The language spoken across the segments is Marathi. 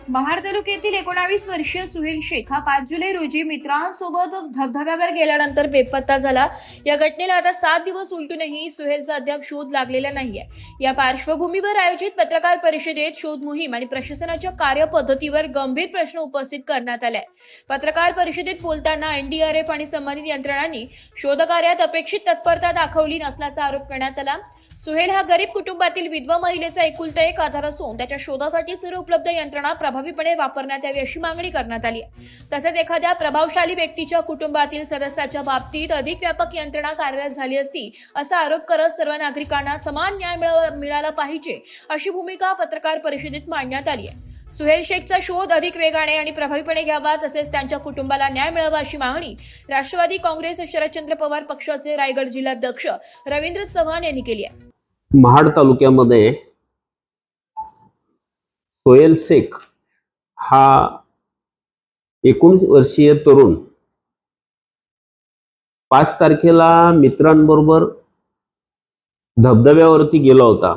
महाड तालुक्यातील 19 वर्षीय सुहेल शेख हा 5 जुलै रोजी मित्रांसोबत धबधब्यावर गेल्यानंतर बेपत्ता झाला। या घटनेला आता 7 दिवस उलटूनही सुहेलचा अद्याप शोध लागलेला नाहीये। या पार्श्वभूमीवर आयोजित पत्रकार परिषदेत शोध मोहीम आणि प्रशासनाच्या कार्यपद्धतीवर गंभीर प्रश्न उपस्थित करण्यात आले। पत्रकार परिषदेत बोलताना एनडीआरएफ आणि संबंधित यंत्रणांनी शोधकार्यात अपेक्षित तत्परता दाखवली नसल्याचा आरोप करण्यात आला। सुहेल हा गरीब कुटुंबातील विधवा महिलेचा एकुलता एक आधार असून त्याच्या शोधासाठी सर्व उपलब्ध यंत्रणा प्रभावीपणे वापरण्यात यावी अशी मागणी करण्यात आली आहे। तसेच एखाद्या प्रभावशाली व्यक्तीच्या कुटुंबातील सदस्याच्या बाबतीत अधिक व्यापक यंत्रणा कार्यरत झाली असती असा आरोप करत सर्व नागरिकांना समान न्याय मिळाला पाहिजे अशी भूमिका पत्रकार परिषदेत मांडण्यात आली आहे। सुहेल शेखचा शोध अधिक वेगाने आणि प्रभावीपणे घ्यावा तसेच त्यांच्या कुटुंबाला न्याय मिळावा अशी मागणी राष्ट्रवादी काँग्रेस शरदचंद्र पवार पक्षाचे रायगड जिल्हाध्यक्ष रवींद्र चव्हाण यांनी केली आहे। महाड तालुक्यामध्ये सुहेल शेख हा 19 वर्षीय तरुण 5 तारखेला मित्रांबरोबर धबधब्यावरती गेला होता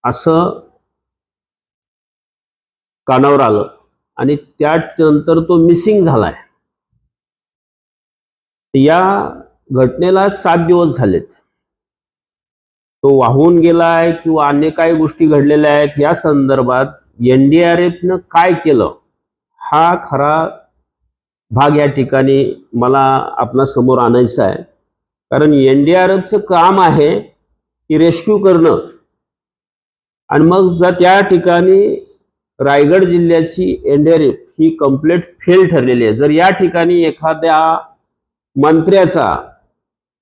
असं कानावर आलं आणि त्यानंतर तो मिसिंग झालाय। या घटनेला 7 दिवस झालेत। तो वाहून गेलाय किंवा अन्य काही गोष्टी घडलेल्या आहेत या संदर्भात एनडीआरएफनं काय केलं हा खरा भाग या ठिकाणी मला आपल्या समोर आणायचा आहे। कारण एनडीआरएफचं काम आहे की रेस्क्यू करणं आणि मग जर त्या ठिकाणी रायगड जिल्ह्याची एनडीआरएफ ही कंप्लीट फेल ठरलेली आहे। जर या ठिकाणी एखाद्या मंत्र्याचा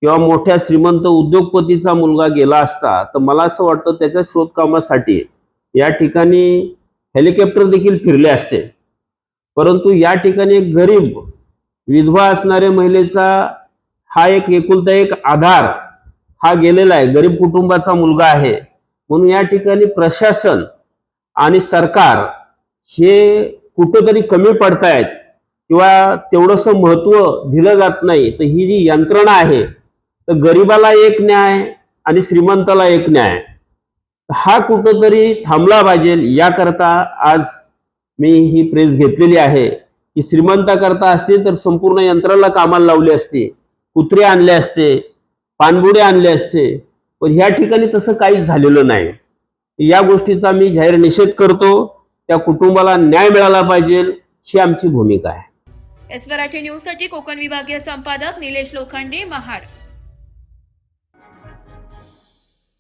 किंवा मोठ्या श्रीमंत उद्योगपतीचा मुलगा गेला असता तर मला असं वाटतं त्याच्या शोधकामासाठी या ठिकाणी हेलिकॉप्टर देखील फिरले असते। परंतु या ठिकाणी एक गरीब विधवा असणाऱ्या महिलेचा हा एक एकुलता एक आधार हा गेलेला आहे, गरीब कुटुंबाचा मुलगा आहे। म्हणून या ठिकाणी प्रशासन आणि सरकार हे कुठेतरी कमी पडतायत किंवा तेवढंसं महत्त्व दिलं जात नाही। तर ही जी यंत्रणा आहे तर गरीबाला एक न्याय आणि श्रीमंताला एक न्याय हा कुठंतरी थांबला पाहिजे। याकरता आज मी ही प्रेस घेतलेली आहे की श्रीमंताकरता असते तर संपूर्ण यंत्राला कामाला लावले असते, कुत्रे आणले असते, पाणबुडे आणले असते, पण ह्या ठिकाणी तसं काहीच झालेलं नाही। या गोष्टीचा मी जाहीर निषेध करतो। त्या कुटुंबाला न्याय मिळाला पाहिजे ही आमची भूमिका आहे। एस मराठी न्यूज साठी कोकण विभागीय संपादक निलेश लोखंडे, महाड।